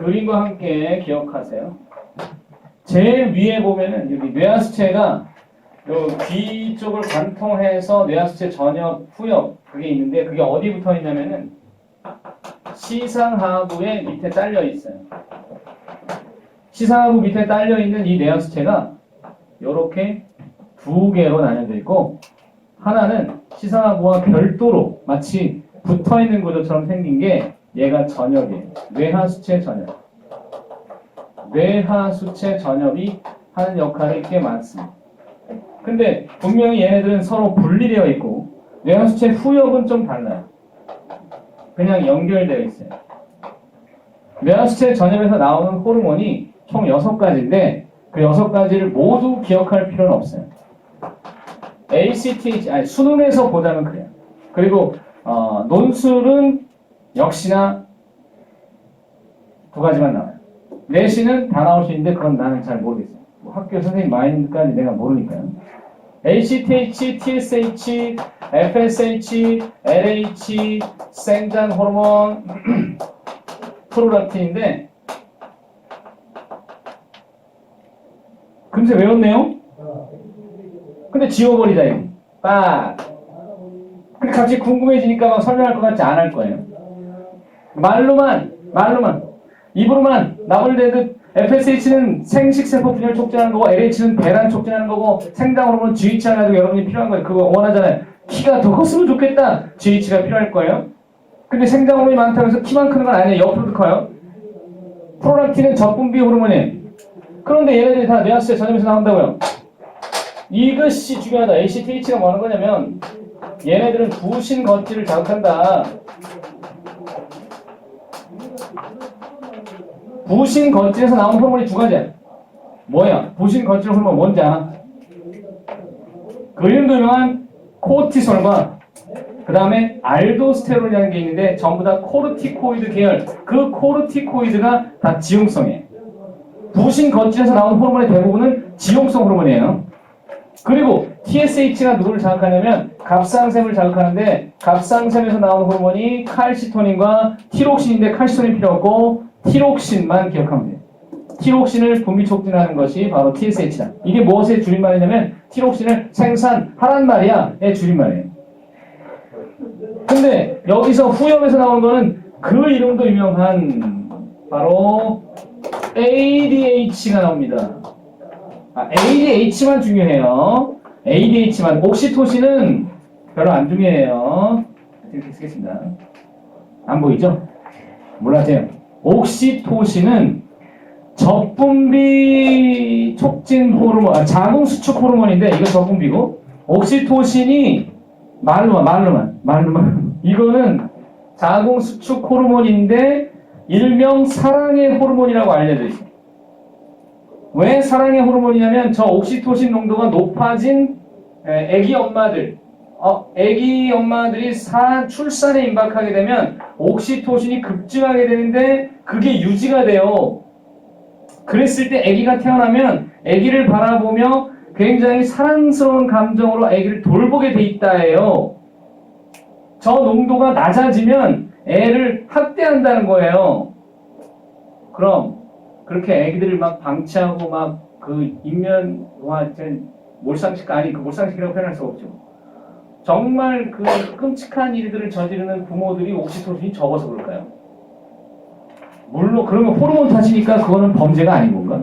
그림과 함께 기억하세요. 제일 위에 보면은 여기 뇌하수체가 요 귀 쪽을 관통해서 뇌하수체 전엽, 후엽 그게 있는데 그게 어디 붙어 있냐면은 시상하부에 밑에 딸려 있어요. 시상하부 밑에 딸려 있는 이 뇌하수체가 요렇게 두 개로 나뉘어져 있고 하나는 시상하부와 별도로 마치 붙어 있는 구조처럼 생긴 게 얘가 전엽이에요. 뇌하수체 전엽. 뇌하수체 전엽이 하는 역할이 꽤 많습니다. 근데 분명히 얘네들은 서로 분리되어 있고 뇌하수체 후엽은 좀 달라요. 그냥 연결되어 있어요. 뇌하수체 전엽에서 나오는 호르몬이 총 6가지인데 그 6가지를 모두 기억할 필요는 없어요. ACTH, 아니 수능에서 보자면 그래요. 그리고 논술은 역시나 2가지만 나와요. 내신은 다 나올 수 있는데 그건 나는 잘 모르겠어요. 뭐 학교 선생님 마인드까지 내가 모르니까요. ACTH, TSH, FSH, LH, 생장 호르몬, 프롤락틴인데 금세 외웠네요? 근데 지워버리자 이거. 빡! 근데 갑자기 궁금해지니까 막 설명할 것 같지 안 할 거예요. 말로만 입으로만 나불대듯 FSH는 생식세포 분열 촉진하는 거고 LH는 배란 촉진하는 거고 생장호르몬 GH 하나도 여러분이 필요한 거예요. 그거 원하잖아요. 키가 더 컸으면 좋겠다. GH가 필요할 거예요. 근데 생장호르몬이 많다고 해서 키만 크는 건 아니에요. 옆으로도 커요. 프롤락틴은 적분비 호르몬이에요. 그런데 얘네들이 다 뇌하수체 전염에서 나온다고요. 이것이 중요하다. ACTH가 뭐 하는 거냐면 얘네들은 부신 겉질을 자극한다. 부신 겉질에서 나온 호르몬이 2가지야. 뭐야? 부신 겉질 호르몬 뭔지 알아? 그 이름도 유명한 코르티솔과 그 다음에 알도스테론이라는 게 있는데 전부 다 코르티코이드 계열. 그 코르티코이드가 다 지용성이에요. 부신 겉질에서 나온 호르몬의 대부분은 지용성 호르몬이에요. 그리고 TSH가 누구를 자극하냐면 갑상샘을 자극하는데 갑상샘에서 나오는 호르몬이 칼시토닌과 티록신인데 칼시토닌 필요 없고 티록신만 기억하면 돼요. 티록신을 분비 촉진하는 것이 바로 TSH다. 이게 무엇의 줄임말이냐면 티록신을 생산하란 말이야의 줄임말이에요. 근데 여기서 후엽에서 나오는 거는 그 이름도 유명한 바로 ADH가 나옵니다. ADH만 중요해요. ADH만. 옥시토신은 별로 안 중요해요. 이렇게 쓰겠습니다. 안 보이죠? 몰라세요. 옥시토신은 적분비 촉진 호르몬, 자궁 수축 호르몬인데 이거 적분비고 옥시토신이 말로만 이거는 자궁 수축 호르몬인데 일명 사랑의 호르몬이라고 알려져 있어요. 왜 사랑의 호르몬이냐면 저 옥시토신 농도가 높아진 애기 엄마들이 출산에 임박하게 되면 옥시토신이 급증하게 되는데 그게 유지가 돼요. 그랬을 때 아기가 태어나면 아기를 바라보며 굉장히 사랑스러운 감정으로 아기를 돌보게 돼 있다예요. 저 농도가 낮아지면 애를 학대한다는 거예요. 그럼 그렇게 아기들을 막 방치하고 막 그 인면와 몰상식이라고 표현할 수 없죠. 정말 그 끔찍한 일들을 저지르는 부모들이 옥시토신이 적어서 그럴까요? 물론 그러면 호르몬 탓이니까 그거는 범죄가 아닌 건가?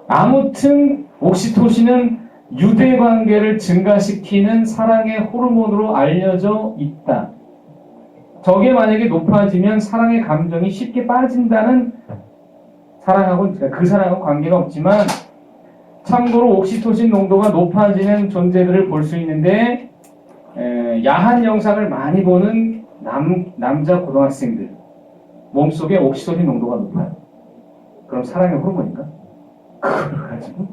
아무튼 옥시토신은 유대관계를 증가시키는 사랑의 호르몬으로 알려져 있다. 저게 만약에 높아지면 사랑의 감정이 쉽게 빠진다는 그 사랑하고 관계가 없지만 참고로 옥시토신 농도가 높아지는 존재들을 볼 수 있는데 야한 영상을 많이 보는 남자 고등학생들 몸속에 옥시토신 농도가 높아요. 그럼 사랑의 호르몬인가? 그걸 가지고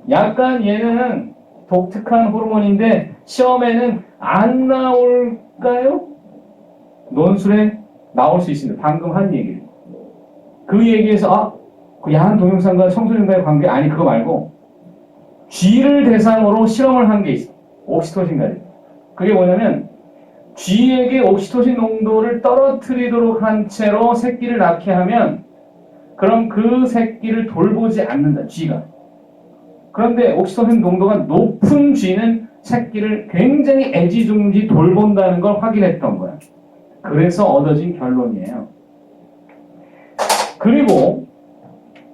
약간 얘는 독특한 호르몬인데 시험에는 안 나올까요? 논술에 나올 수 있습니다. 방금 한 얘기를. 그 얘기에서 그 야한 동영상과 청소년과의 관계 아니 그거 말고 쥐를 대상으로 실험을 한 게 있어. 옥시토신 가지고. 그게 뭐냐면 G에게 옥시토신 농도를 떨어뜨리도록 한 채로 새끼를 낳게 하면 그럼 그 새끼를 돌보지 않는다. G가. 그런데 옥시토신 농도가 높은 G는 새끼를 굉장히 애지중지 돌본다는 걸 확인했던 거야. 그래서 얻어진 결론이에요. 그리고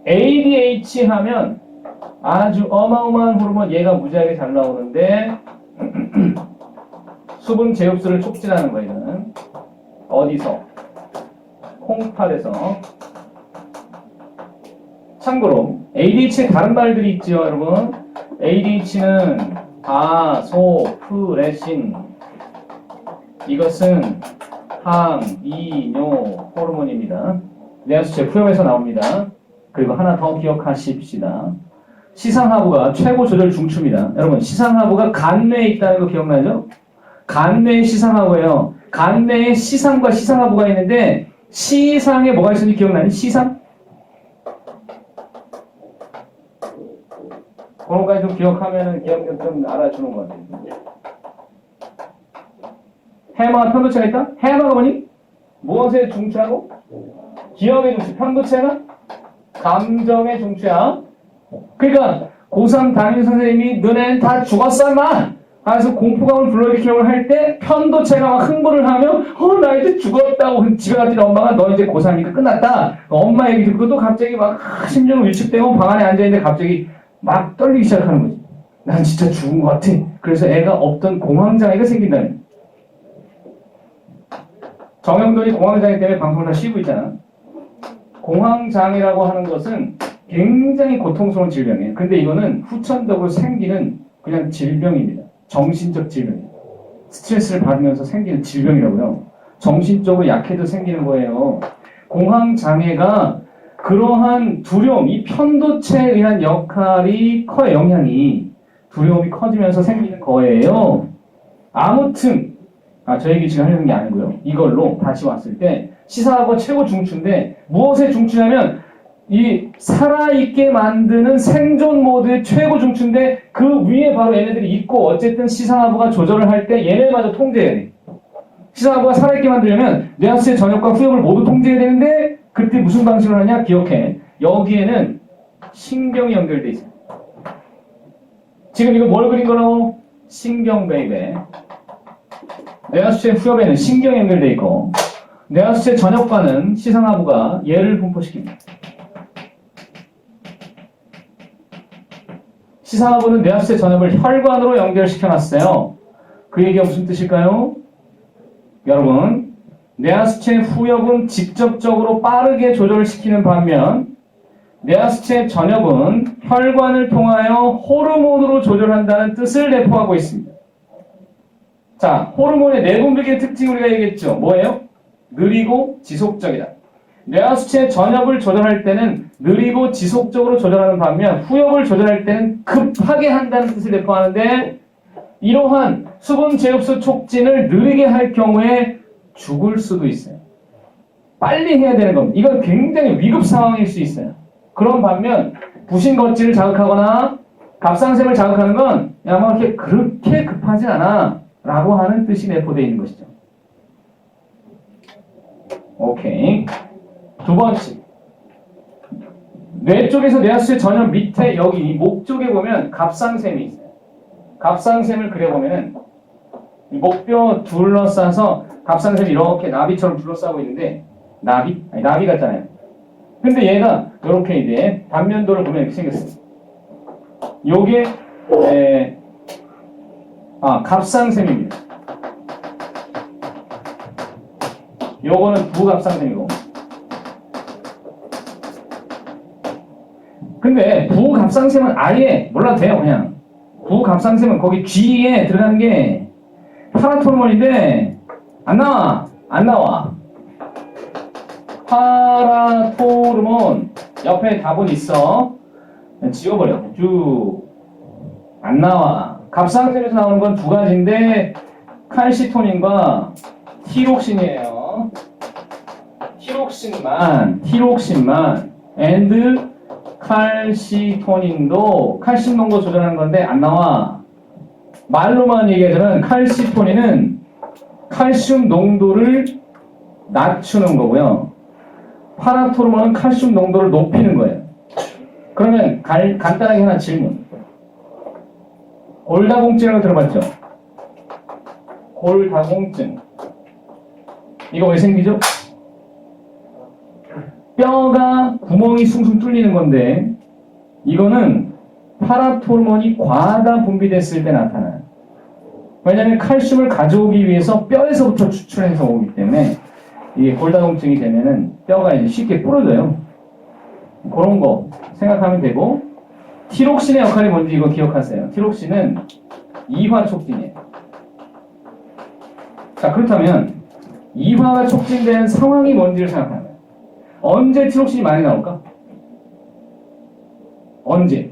ADH 하면 아주 어마어마한 호르몬, 얘가 무지하게 잘 나오는데 수분 제흡수를 촉진하는 거예요. 이거는 어디서? 콩팥에서. 참고로 ADH의 다른 말들이 있죠, 여러분. ADH는 아소프레신, 이것은 항이뇨 호르몬입니다. 뇌하수체 후염에서 나옵니다. 그리고 하나 더 기억하십시다. 시상하부가 최고 조절 중추입니다. 여러분, 시상하부가 간내에 있다는 거 기억나죠? 간내에 시상하부예요. 간내에 시상과 시상하부가 있는데 시상에 뭐가 있는지 기억나니? 시상? 그런 것까지 좀 기억하면은 기억력 좀 알아주는 것 같아요. 해마와 편도체가 있다? 해마가 뭐니? 무엇의 중추하고? 기억의 중추. 편도체가? 감정의 중추야. 그러니까 고3 담임 선생님이 너네는 다 죽었어 임마! 그래서 공포감을 불러일으키려고 할 때 편도체가 막 흥분을 하면 나 이제 죽었다고 집에 갔더니 엄마가 너 이제 고3이니까 끝났다. 엄마 얘기 듣고 또 갑자기 막 심장 위축되고 방 안에 앉아있는데 갑자기 막 떨리기 시작하는 거지. 난 진짜 죽은 것 같아. 그래서 애가 없던 공황장애가 생긴다는. 정형돈이 공황장애 때문에 방송을 다 쉬고 있잖아. 공황장애라고 하는 것은 굉장히 고통스러운 질병이에요. 근데 이거는 후천적으로 생기는 그냥 질병입니다. 정신적 질병이에요. 스트레스를 받으면서 생기는 질병이라고요. 정신적으로 약해도 생기는 거예요. 공황장애가 그러한 두려움, 이 편도체에 의한 역할이 커요. 영향이. 두려움이 커지면서 생기는 거예요. 아무튼 저 얘기 지금 하려는 게 아니고요. 이걸로 다시 왔을 때 시사하고 최고 중추인데 무엇의 중추냐면 이 살아있게 만드는 생존 모드의 최고 중추인데 그 위에 바로 얘네들이 있고 어쨌든 시상하부가 조절을 할 때 얘네마저 통제해야 돼. 시상하부가 살아있게 만들려면 뇌하수체 전역과 후엽을 모두 통제해야 되는데 그때 무슨 방식으로 하냐? 기억해. 여기에는 신경이 연결돼 있어요. 지금 이거 뭘 그린 거라고? 신경 베이베. 뇌하수체 후엽에는 신경이 연결돼 있고 뇌하수체 전역과는 시상하부가 얘를 분포시킵니다. 시상하부는 뇌하수체 전역을 혈관으로 연결시켜놨어요. 그 얘기가 무슨 뜻일까요? 여러분, 뇌하수체 후엽은 직접적으로 빠르게 조절시키는 반면 뇌하수체 전역은 혈관을 통하여 호르몬으로 조절한다는 뜻을 내포하고 있습니다. 자, 호르몬의 내분비계의 특징 우리가 얘기했죠. 뭐예요? 느리고 지속적이다. 뇌하수체 전역을 조절할 때는 느리고 지속적으로 조절하는 반면 후엽을 조절할 때는 급하게 한다는 뜻을 내포하는데 이러한 수분 제흡수 촉진을 느리게 할 경우에 죽을 수도 있어요. 빨리 해야 되는 겁니다. 이건 굉장히 위급 상황일 수 있어요. 그런 반면 부신거지를 자극하거나 갑상샘을 자극하는 건 아마 그렇게 급하지 않아 라고 하는 뜻이 내포되어 있는 것이죠. 오케이. 두 번째. 뇌 쪽에서 뇌하수체 전역 밑에 여기 목 쪽에 보면 갑상샘이 있어요. 갑상샘을 그려보면은 목뼈 둘러싸서 갑상샘이 이렇게 나비처럼 둘러싸고 있는데 나비? 아니 나비 같잖아요. 근데 얘가 이렇게 이제 단면도를 보면 이렇게 생겼어요. 요게 갑상샘입니다. 요거는 부갑상샘이고. 근데 부갑상샘은 아예 몰라도 돼요, 그냥. 부갑상샘은 거기 G에 들어가는 게 파라토르몬인데 안 나와. 파라토르몬 옆에 답은 있어. 지워버려. 쭉 안 나와. 갑상샘에서 나오는 건 두 가지인데 칼시토닌과 티록신이에요. 티록신만 and 칼시토닌도 칼슘 농도 조절하는 건데 안 나와. 말로만 얘기하자면 칼시토닌은 칼슘 농도를 낮추는 거고요. 파라토르몬은 칼슘 농도를 높이는 거예요. 그러면 간단하게 하나 질문. 골다공증이라고 들어봤죠? 골다공증. 이거 왜 생기죠? 뼈가 구멍이 숭숭 뚫리는 건데 이거는 파라토르몬이 과하게 분비됐을 때 나타나요. 왜냐하면 칼슘을 가져오기 위해서 뼈에서부터 추출해서 오기 때문에 이게 골다공증이 되면은 뼈가 이제 쉽게 부러져요. 그런 거 생각하면 되고, 티록신의 역할이 뭔지 이거 기억하세요. 티록신은 이화 촉진이에요. 자, 그렇다면 이화가 촉진되는 상황이 뭔지를 생각하면 언제 티록신이 많이 나올까? 언제?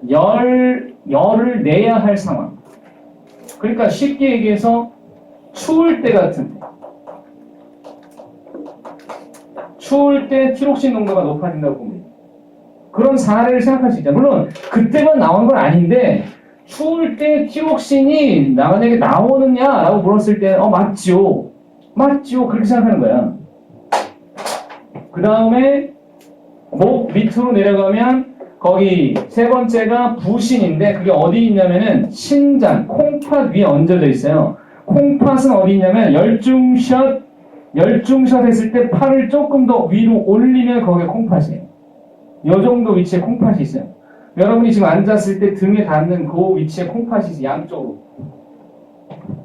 열을 내야 할 상황. 그러니까 쉽게 얘기해서 추울 때 같은데, 추울 때 티록신 농도가 높아진다고 봅니다. 그런 사례를 생각할 수 있죠. 물론 그때만 나오는 건 아닌데, 추울 때 티록신이 만약에 나오느냐라고 물었을 때 맞지요. 맞지요. 그렇게 생각하는 거야. 그 다음에 목 밑으로 내려가면 거기 세 번째가 부신인데, 그게 어디 있냐면은 신장, 콩팥 위에 얹어져 있어요. 콩팥은 어디 있냐면 열중샷 했을 때 팔을 조금 더 위로 올리면 거기에 콩팥이에요. 이 정도 위치에 콩팥이 있어요. 여러분이 지금 앉았을 때 등에 닿는 그 위치에 콩팥이 있어요. 양쪽으로.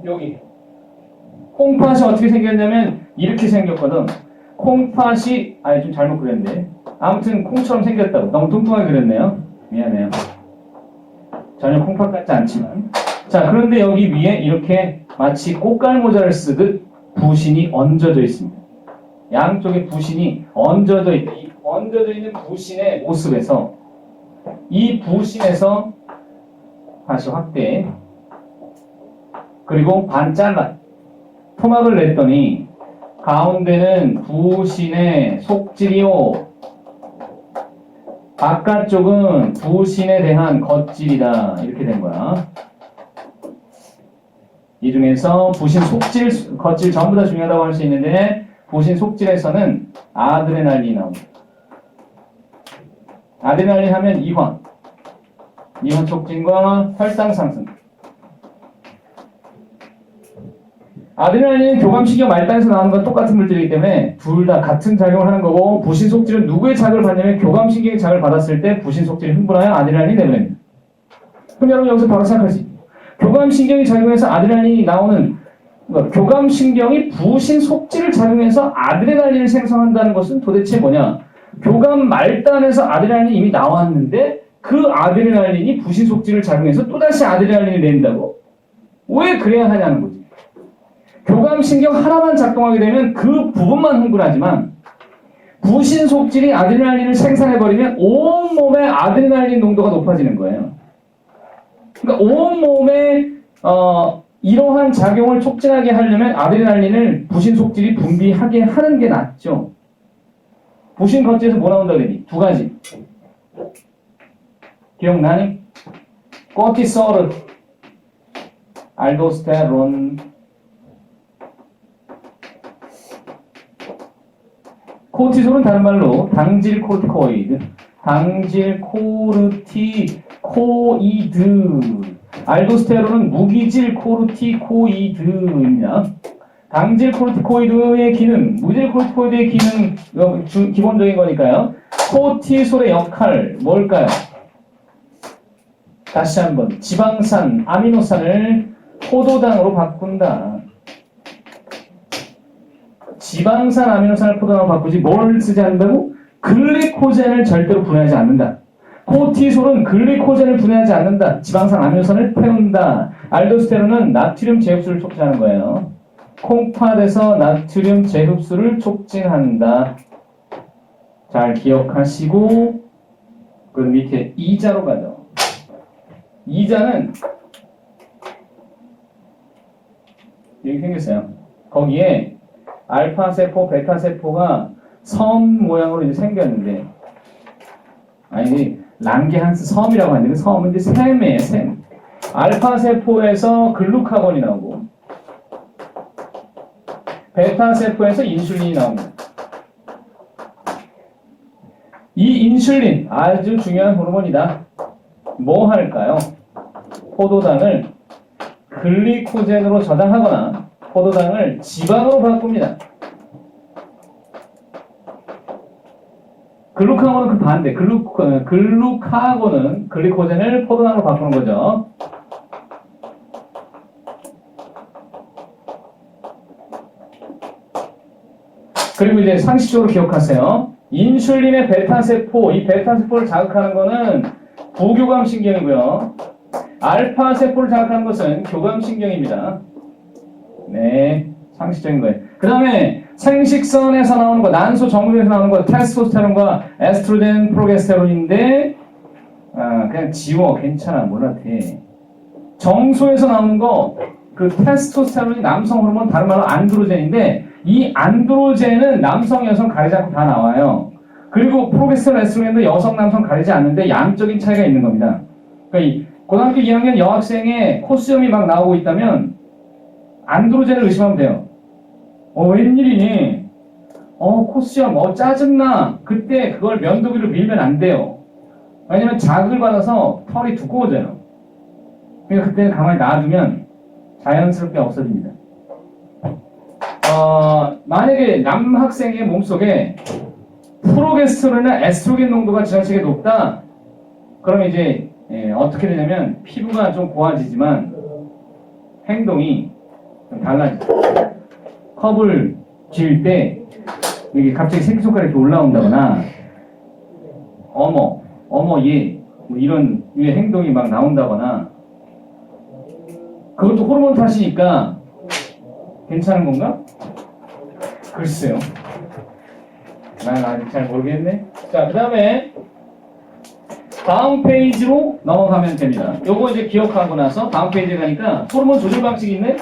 여기. 콩팥이 어떻게 생겼냐면 이렇게 생겼거든. 콩팥이 좀 잘못 그렸는데, 아무튼 콩처럼 생겼다고. 너무 뚱뚱하게 그렸네요. 미안해요. 전혀 콩팥 같지 않지만. 자, 그런데 여기 위에 이렇게 마치 꽃갈모자를 쓰듯 부신이 얹어져 있습니다. 양쪽에 부신이 얹어져 있다. 이 얹어져 있는 부신의 모습에서, 이 부신에서 다시 확대, 그리고 반 잘라 토막을 냈더니 가운데는 부신의 속질이요, 바깥쪽은 부신에 대한 겉질이다. 이렇게 된 거야. 이 중에서 부신, 속질, 겉질 전부 다 중요하다고 할 수 있는데, 부신 속질에서는 아드레날린이 나옵니다. 아드레날린 하면 이환 촉진과 혈당 상승. 아드레날린은 교감신경 말단에서 나오는 건 똑같은 물질이기 때문에 둘 다 같은 작용을 하는 거고, 부신 속질은 누구의 자극을 받냐면 교감신경의 자극을 받았을 때 부신 속질이 흥분하여 아드레날린이 내보냅니다. 그럼 여러분 여기서 바로 생각할 수 있죠. 교감신경이 작용해서 아드레날린이 나오는, 교감신경이 부신 속질을 작용해서 아드레날린을 생성한다는 것은 도대체 뭐냐? 교감 말단에서 아드레날린이 이미 나왔는데 그 아드레날린이 부신 속질을 작용해서 또다시 아드레날린을 낸다고? 왜 그래야 하냐는 거지. 교감신경 하나만 작동하게 되면 그 부분만 흥분하지만, 부신 속질이 아드레날린을 생산해버리면 온 몸의 아드레날린 농도가 높아지는 거예요. 그러니까 온 몸에 이러한 작용을 촉진하게 하려면 아드레날린을 부신 속질이 분비하게 하는 게 낫죠. 부신 겉질에서 뭐 나온다 그랬니? 두 가지. 기억나니? 코티솔, 알도스테론. 코티솔은 다른 말로 당질 코르티코이드, 당질 코르티코이드. 알도스테론은 무기질 코르티코이드입니다. 당질 코르티코이드의 기능, 무질 코르티코이드의 기능, 기본적인 거니까요. 코티솔의 역할 뭘까요? 다시 한번, 지방산, 아미노산을 포도당으로 바꾼다. 지방산, 아미노산을 포도당으로 바꾸지 뭘 쓰지 않는다고? 글리코젠을 절대로 분해하지 않는다. 코티솔은 글리코젠을 분해하지 않는다. 지방산, 아미노산을 태운다. 알도스테론은 나트륨 재흡수를 촉진하는 거예요. 콩팥에서 나트륨 재흡수를 촉진한다. 잘 기억하시고, 그 밑에 이자로 가죠. 이자는 여기 생겼어요. 거기에 알파세포, 베타세포가 섬 모양으로 이제 생겼는데, 랑게한스 섬이라고 하는데, 섬은 이제 샘이에요, 샘. 알파세포에서 글루카곤이 나오고, 베타세포에서 인슐린이 나옵니다. 이 인슐린 아주 중요한 호르몬이다. 뭐 할까요? 포도당을 글리코젠으로 저장하거나 포도당을 지방으로 바꿉니다. 글루카곤은 그 반대. 글루카곤은 글리코젠을 포도당으로 바꾸는 거죠. 그리고 이제 상식적으로 기억하세요. 인슐린의 베타세포, 이 베타세포를 자극하는 거는 부교감신경이고요. 알파세포를 자극하는 것은 교감신경입니다. 네, 상식적인 거예요. 그 다음에 생식선에서 나오는 거, 난소 정수에서 나오는 거, 테스토스테론과 에스트로겐, 프로게스테론인데 그냥 지워, 괜찮아, 뭐라대. 정수에서 나오는 거, 그 테스토스테론이 남성 호르몬, 다른 말로 안드로젠인데 이 안드로젠은 남성, 여성 가리지 않고 다 나와요. 그리고 프로게스테론, 에스트로겐도 여성, 남성 가리지 않는데 양적인 차이가 있는 겁니다. 그러니까 이 고등학교 2학년 여학생의 코수염이 막 나오고 있다면 안드로젠을 의심하면 돼요. 웬일이니? 코수염, 짜증나. 그때 그걸 면도기로 밀면 안 돼요. 왜냐면 자극을 받아서 털이 두꺼워져요. 그러니까 그때는 가만히 놔두면 자연스럽게 없어집니다. 만약에 남학생의 몸속에 프로게스테론이나 에스트로겐 농도가 지나치게 높다. 그러면 이제 어떻게 되냐면 피부가 좀 고와지지만 행동이 좀 달라지죠. 컵을 쥐을 때 이게 갑자기 새끼손가락이 이렇게 올라온다거나 어머 얘 뭐 이런 유의 행동이 막 나온다거나 그것도 호르몬 탓이니까 괜찮은 건가? 글쎄요. 난 아직 잘 모르겠네. 자, 그 다음에 다음 페이지로 넘어가면 됩니다. 요거 이제 기억하고 나서 다음 페이지에 가니까 호르몬 조절 방식이 있네?